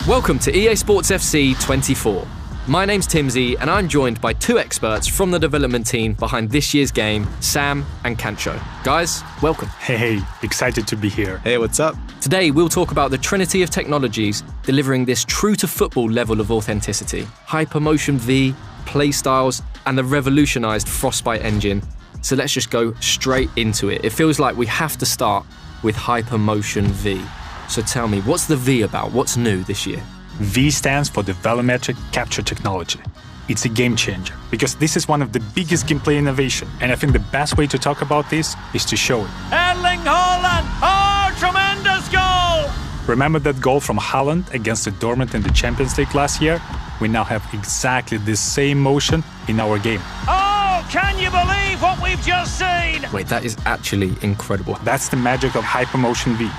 Welcome to EA Sports FC 24. My name's Timsy and I'm joined by two experts from the development team behind this year's game, Sam and Cancho. Guys, welcome. Hey, excited to be here. Hey, what's up? Today we'll talk about the trinity of technologies delivering this true-to-football level of authenticity. Hypermotion V, playstyles, and the revolutionized Frostbite engine. So let's just go straight into it. It feels like we have to start with Hypermotion V. So tell me, what's the V about? What's new this year? V stands for the volumetric capture technology. It's a game changer because this is one of the biggest gameplay innovation, and I think the best way to talk about this is to show it. Erling Haaland! Oh, tremendous goal! Remember that goal from Haaland against the Dortmund in the Champions League last year? We now have exactly the same motion in our game. Oh, can you believe what we've just seen? Wait, that is actually incredible. That's the magic of Hypermotion V.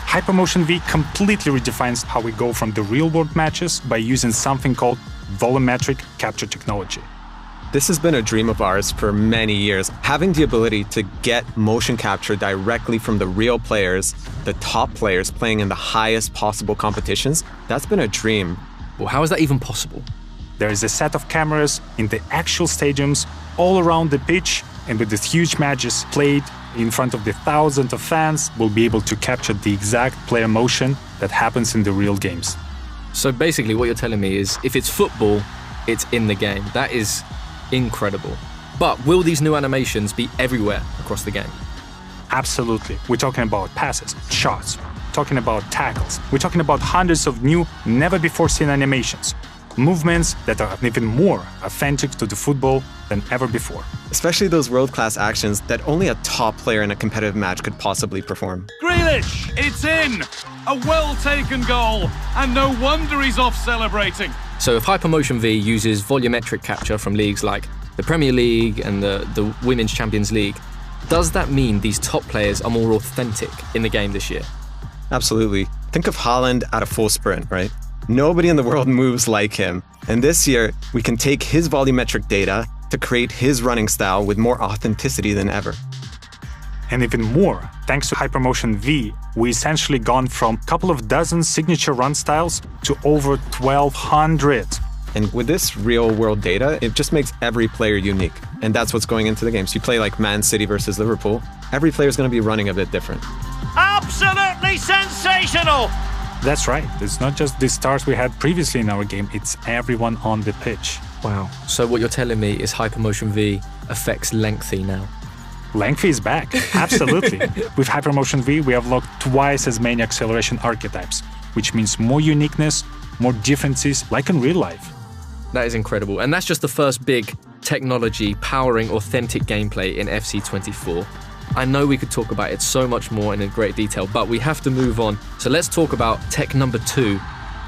Hypermotion V completely redefines how we go from the real-world matches by using something called volumetric capture technology. This has been a dream of ours for many years. Having the ability to get motion capture directly from the real players, the top players playing in the highest possible competitions, that's been a dream. Well, how is that even possible? There is a set of cameras in the actual stadiums all around the pitch, and with these huge matches played in front of the thousands of fans, we'll be able to capture the exact player motion that happens in the real games. So basically what you're telling me is if it's football, it's in the game. That is incredible. But will these new animations be everywhere across the game? Absolutely. We're talking about passes, shots, talking about tackles. We're talking about hundreds of new, never-before-seen animations. Movements that are even more authentic to the football than ever before. Especially those world-class actions that only a top player in a competitive match could possibly perform. Grealish, it's in! A well-taken goal, and no wonder he's off celebrating. So if Hypermotion V uses volumetric capture from leagues like the Premier League and the Women's Champions League, does that mean these top players are more authentic in the game this year? Absolutely. Think of Haaland at a full sprint, right? Nobody in the world moves like him. And this year, we can take his volumetric data to create his running style with more authenticity than ever. And even more, thanks to Hypermotion V, we essentially gone from a couple of dozen signature run styles to over 1,200. And with this real-world data, it just makes every player unique. And that's what's going into the game. So you play like Man City versus Liverpool, every player is going to be running a bit different. Absolutely sensational! That's right. It's not just the stars we had previously in our game, it's everyone on the pitch. Wow. So what you're telling me is Hypermotion V affects lengthy now. Lengthy is back, absolutely. With Hypermotion V, we have locked twice as many acceleration archetypes, which means more uniqueness, more differences, like in real life. That is incredible. And that's just the first big technology powering authentic gameplay in FC 24. I know we could talk about it so much more and in great detail, but we have to move on. So let's talk about tech number 2.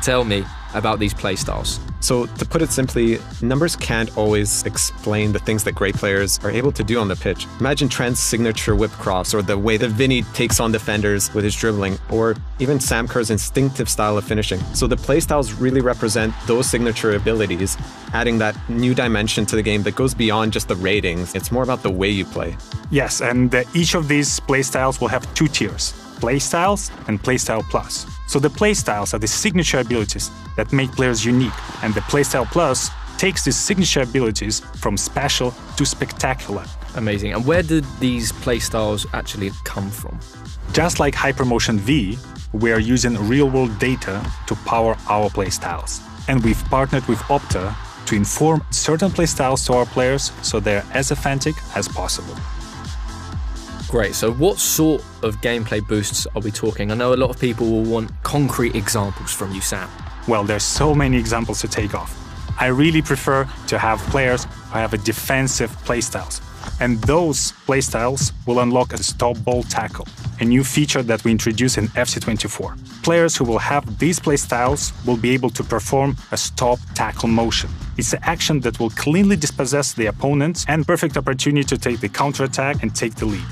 Tell me about these playstyles. So to put it simply, numbers can't always explain the things that great players are able to do on the pitch. Imagine Trent's signature whip cross, or the way that Vinny takes on defenders with his dribbling, or even Sam Kerr's instinctive style of finishing. So the playstyles really represent those signature abilities, adding that new dimension to the game that goes beyond just the ratings. It's more about the way you play. Yes, and each of these playstyles will have 2 tiers, Playstyles and Playstyle Plus. So the Playstyles are the signature abilities that make players unique, and the Playstyle Plus takes these signature abilities from special to spectacular. Amazing. And where did these playstyles actually come from? Just like Hypermotion V, we are using real-world data to power our playstyles. And we've partnered with Opta to inform certain playstyles to our players so they're as authentic as possible. Great. So what sort of gameplay boosts are we talking? I know a lot of people will want concrete examples from you, Sam. Well, there's so many examples to take off. I really prefer to have players who have a defensive playstyles. And those playstyles will unlock a stop ball tackle, a new feature that we introduced in FC24. Players who will have these playstyles will be able to perform a stop tackle motion. It's an action that will cleanly dispossess the opponent and perfect opportunity to take the counterattack and take the lead.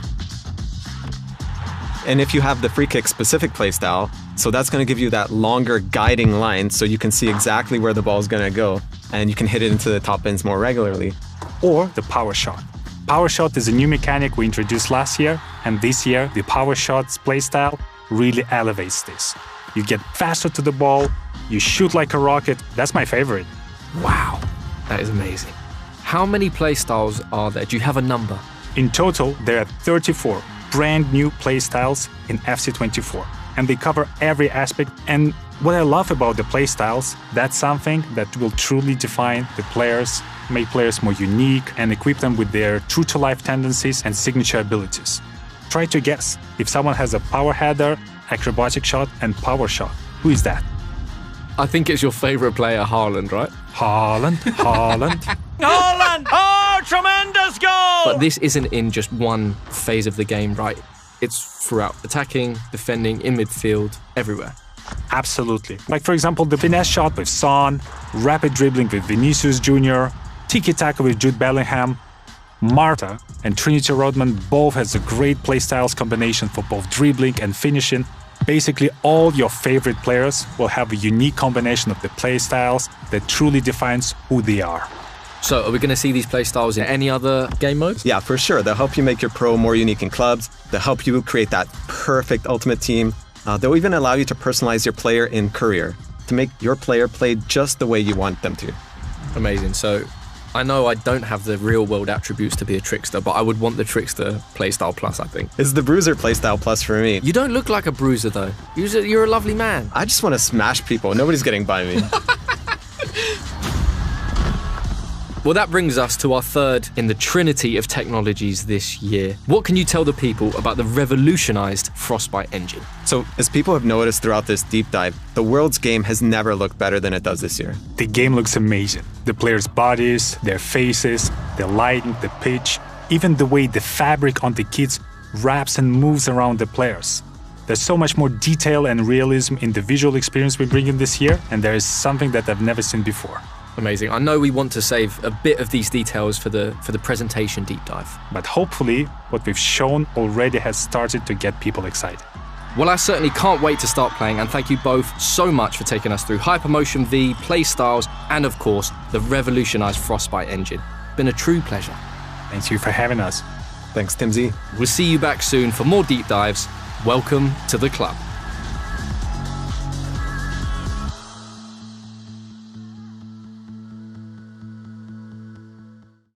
And if you have the free kick specific playstyle, so that's going to give you that longer guiding line so you can see exactly where the ball is going to go and you can hit it into the top bins more regularly. Or the power shot. Power shot is a new mechanic we introduced last year, and this year the power shot's playstyle really elevates this. you get faster to the ball, you shoot like a rocket. That's my favorite. Wow, that is amazing. How many playstyles are there? Do you have a number? In total, there are 34 brand new playstyles in FC24, and they cover every aspect. And what I love about the playstyles, that's something that will truly define the players, make players more unique, and equip them with their true-to-life tendencies and signature abilities. Try to guess if someone has a power header, acrobatic shot, and power shot. Who is that? I think it's your favorite player, Haaland, right? Haaland. Haaland! Oh, tremendous goal! But this isn't in just one phase of the game, right? It's throughout attacking, defending, in midfield, everywhere. Absolutely. Like, for example, the finesse shot with Son, rapid dribbling with Vinicius Jr., tiki-taka with Jude Bellingham, Marta and Trinity Rodman both has a great playstyles combination for both dribbling and finishing. Basically, all your favorite players will have a unique combination of the playstyles that truly defines who they are. So, are we going to see these playstyles in any other game modes? Yeah, for sure. They'll help you make your pro more unique in clubs. They'll help you create that perfect ultimate team. They'll even allow you to personalize your player in career to make your player play just the way you want them to. Amazing. So, I know I don't have the real-world attributes to be a trickster, but I would want the trickster playstyle plus, I think. It's the bruiser playstyle plus for me. You don't look like a bruiser, though. You're a lovely man. I just want to smash people. Nobody's getting by me. Well, that brings us to our third in the trinity of technologies this year. What can you tell the people about the revolutionized Frostbite engine? So, as people have noticed throughout this deep dive, the world's game has never looked better than it does this year. The game looks amazing. The players' bodies, their faces, the lighting, the pitch, even the way the fabric on the kits wraps and moves around the players. There's so much more detail and realism in the visual experience we bring in this year, and there is something that I've never seen before. Amazing. I know we want to save a bit of these details for the presentation deep dive. But hopefully, what we've shown already has started to get people excited. Well, I certainly can't wait to start playing, and thank you both so much for taking us through Hypermotion V, playstyles, and of course, the revolutionized Frostbite engine. Been a true pleasure. Thank you for having us. Thanks, Timsy. We'll see you back soon for more deep dives. Welcome to the club.